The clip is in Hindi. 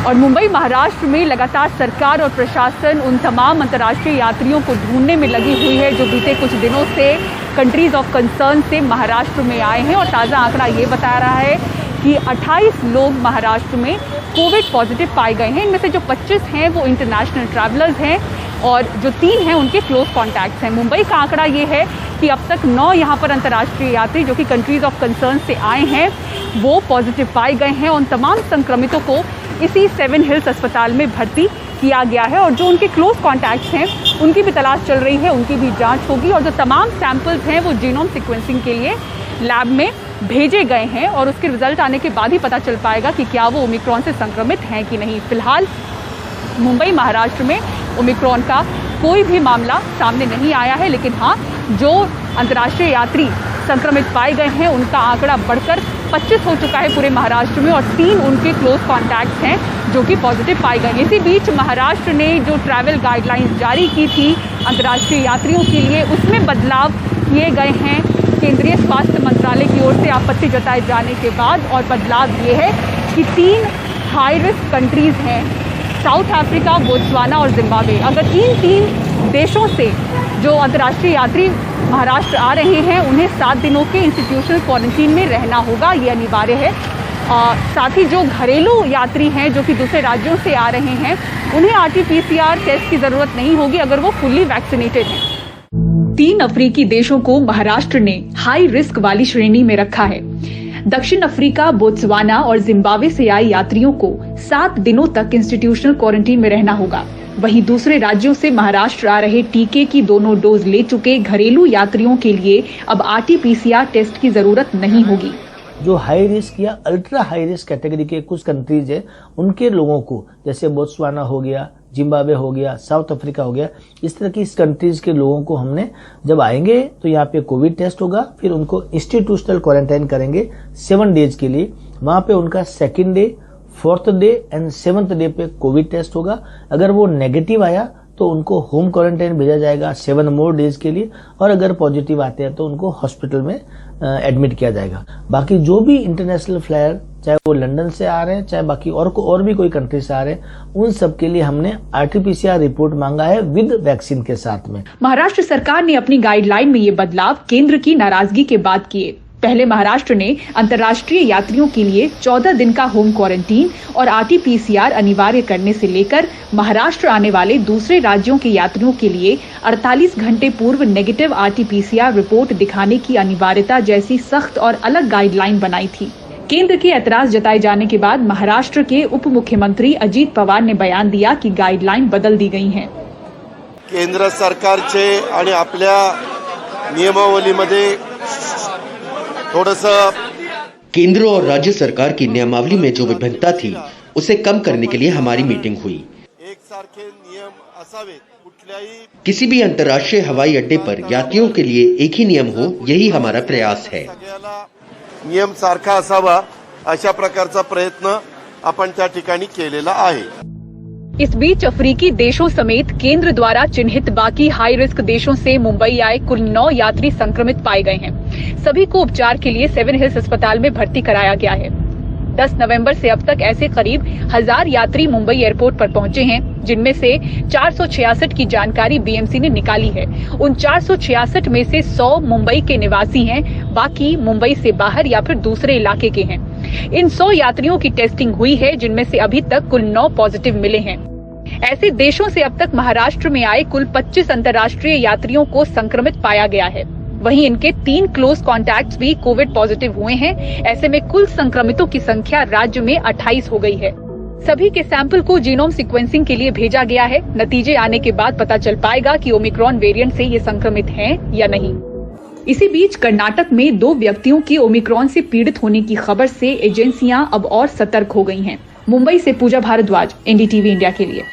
और मुंबई महाराष्ट्र में लगातार सरकार और प्रशासन उन तमाम अंतर्राष्ट्रीय यात्रियों को ढूंढने में लगी हुई है जो बीते कुछ दिनों से कंट्रीज ऑफ कंसर्न से महाराष्ट्र में आए हैं। और ताज़ा आंकड़ा ये बता रहा है कि 28 लोग महाराष्ट्र में कोविड पॉजिटिव पाए गए हैं। इनमें से जो 25 हैं वो इंटरनेशनल ट्रैवलर्स हैं और जो 3 हैं उनके क्लोज कॉन्टैक्ट्स हैं। मुंबई का आंकड़ा ये है कि अब तक 9 यहाँ पर अंतर्राष्ट्रीय यात्री जो कि कंट्रीज ऑफ कंसर्न से आए हैं वो पॉजिटिव पाए गए हैं। उन तमाम संक्रमितों को इसी 7 हिल्स अस्पताल में भर्ती किया गया है और जो उनके क्लोज कॉन्टैक्ट्स हैं उनकी भी तलाश चल रही है, उनकी भी जांच होगी और जो तमाम सैंपल्स हैं वो जीनोम सीक्वेंसिंग के लिए लैब में भेजे गए हैं और उसके रिजल्ट आने के बाद ही पता चल पाएगा कि क्या वो ओमिक्रॉन से संक्रमित हैं कि नहीं। फिलहाल मुंबई महाराष्ट्र में ओमिक्रॉन का कोई भी मामला सामने नहीं आया है, लेकिन हाँ जो अंतर्राष्ट्रीय यात्री संक्रमित पाए गए हैं उनका आंकड़ा बढ़कर 25 हो चुका है पूरे महाराष्ट्र में और 3 उनके क्लोज कॉन्टैक्ट्स हैं जो कि पॉजिटिव पाए गए हैं। इसी बीच महाराष्ट्र ने जो ट्रैवल गाइडलाइंस जारी की थी अंतर्राष्ट्रीय यात्रियों के लिए उसमें बदलाव किए गए हैं केंद्रीय स्वास्थ्य मंत्रालय की ओर से आपत्ति जताए जाने के बाद। और बदलाव ये है कि 3 हाई रिस्क कंट्रीज़ हैं, साउथ अफ्रीका, बोत्सवाना और जिम्बाब्वे। अगर इन 3 देशों से जो अंतर्राष्ट्रीय यात्री महाराष्ट्र आ रहे हैं उन्हें 7 दिनों के इंस्टीट्यूशनल क्वारंटीन में रहना होगा, ये अनिवार्य है। साथ ही जो घरेलू यात्री हैं जो कि दूसरे राज्यों से आ रहे हैं उन्हें RT-PCR टेस्ट की ज़रूरत नहीं होगी अगर वो फुल्ली वैक्सीनेटेड हैं। 3 अफ्रीकी देशों को महाराष्ट्र ने हाई रिस्क वाली श्रेणी में रखा है। दक्षिण अफ्रीका, बोत्सवाना और जिम्बाब्वे से आए यात्रियों को 7 दिनों तक इंस्टीट्यूशनल क्वारंटीन में रहना होगा। वहीं दूसरे राज्यों से महाराष्ट्र आ रहे टीके की दोनों डोज ले चुके घरेलू यात्रियों के लिए अब RT-PCR टेस्ट की जरूरत नहीं होगी। जो हाई रिस्क या अल्ट्रा हाई रिस्क कैटेगरी के कुछ कंट्रीज है उनके लोगों को, जैसे बोत्सवाना हो गया, जिम्बाब्वे हो गया, साउथ अफ्रीका हो गया, इस तरह की इस कंट्रीज के लोगों को हमने जब आएंगे तो यहाँ पे कोविड टेस्ट होगा, फिर उनको इंस्टीट्यूशनल क्वारंटाइन करेंगे 7 डेज के लिए। वहां पे उनका 2nd day, 4th day and 7th day पे कोविड टेस्ट होगा। अगर वो नेगेटिव आया तो उनको होम क्वारंटाइन भेजा जाएगा 7 मोर डेज के लिए और अगर पॉजिटिव आते हैं तो उनको हॉस्पिटल में एडमिट किया जाएगा। बाकी जो भी इंटरनेशनल फ्लायर चाहे वो लंदन से आ रहे हैं चाहे बाकी और भी कोई कंट्री से आ रहे हैं उन सब के लिए हमने RT-PCR रिपोर्ट मांगा है विद वैक्सीन के साथ में। महाराष्ट्र सरकार ने अपनी गाइडलाइन में ये बदलाव केंद्र की नाराजगी के बाद किए। पहले महाराष्ट्र ने अंतर्राष्ट्रीय यात्रियों के लिए 14 दिन का होम क्वारंटीन और RT-PCR अनिवार्य करने से लेकर महाराष्ट्र आने वाले दूसरे राज्यों के यात्रियों के लिए 48 घंटे पूर्व नेगेटिव RT-PCR रिपोर्ट दिखाने की अनिवार्यता जैसी सख्त और अलग गाइडलाइन बनाई थी। केंद्र के ऐतराज जताए जाने के बाद महाराष्ट्र के उप मुख्यमंत्री अजित पवार ने बयान दिया कि गाइडलाइन बदल दी गई हैं। केंद्र सरकारचे आणि आपल्या नियमावलीमध्ये थोड़सा केंद्र और राज्य सरकार की नियमावली में जो विभिन्नता थी उसे कम करने के लिए हमारी मीटिंग हुई। किसी भी अंतर्राष्ट्रीय हवाई अड्डे पर यात्रियों के लिए एक ही नियम हो, यही हमारा प्रयास है। नियम सारखा असावा अशा प्रकारचा प्रयत्न आपण त्या ठिकाणी केलेला आहे। इस बीच अफ्रीकी देशों समेत केंद्र द्वारा चिन्हित बाकी हाई रिस्क देशों से मुंबई आए कुल 9 यात्री संक्रमित पाए गए हैं। सभी को उपचार के लिए 7 हिल्स अस्पताल में भर्ती कराया गया है। 10 नवंबर से अब तक ऐसे करीब 1000 यात्री मुंबई एयरपोर्ट पर पहुंचे हैं, जिनमें से 466 की जानकारी BMC ने निकाली है। उन 466 में से 100 मुंबई के निवासी हैं, बाकी मुंबई से बाहर या फिर दूसरे इलाके के हैं। इन 100 यात्रियों की टेस्टिंग हुई है, जिनमें से अभी तक कुल 9 पॉजिटिव मिले हैं। ऐसे देशों से अब तक महाराष्ट्र में आए कुल 25 अंतर्राष्ट्रीय यात्रियों को संक्रमित पाया गया है। वहीं इनके 3 क्लोज कॉन्टैक्ट्स भी कोविड पॉजिटिव हुए हैं। ऐसे में कुल संक्रमितों की संख्या राज्य में 28 हो गई है। सभी के सैंपल को जीनोम सीक्वेंसिंग के लिए भेजा गया है। नतीजे आने के बाद पता चल पाएगा कि ओमिक्रॉन वेरिएंट से ये संक्रमित हैं या नहीं। इसी बीच कर्नाटक में 2 व्यक्तियों की ओमिक्रॉन से पीड़ित होने की खबर से एजेंसियां अब और सतर्क हो गई हैं। मुंबई से पूजा भारद्वाज, NDTV इंडिया के लिए।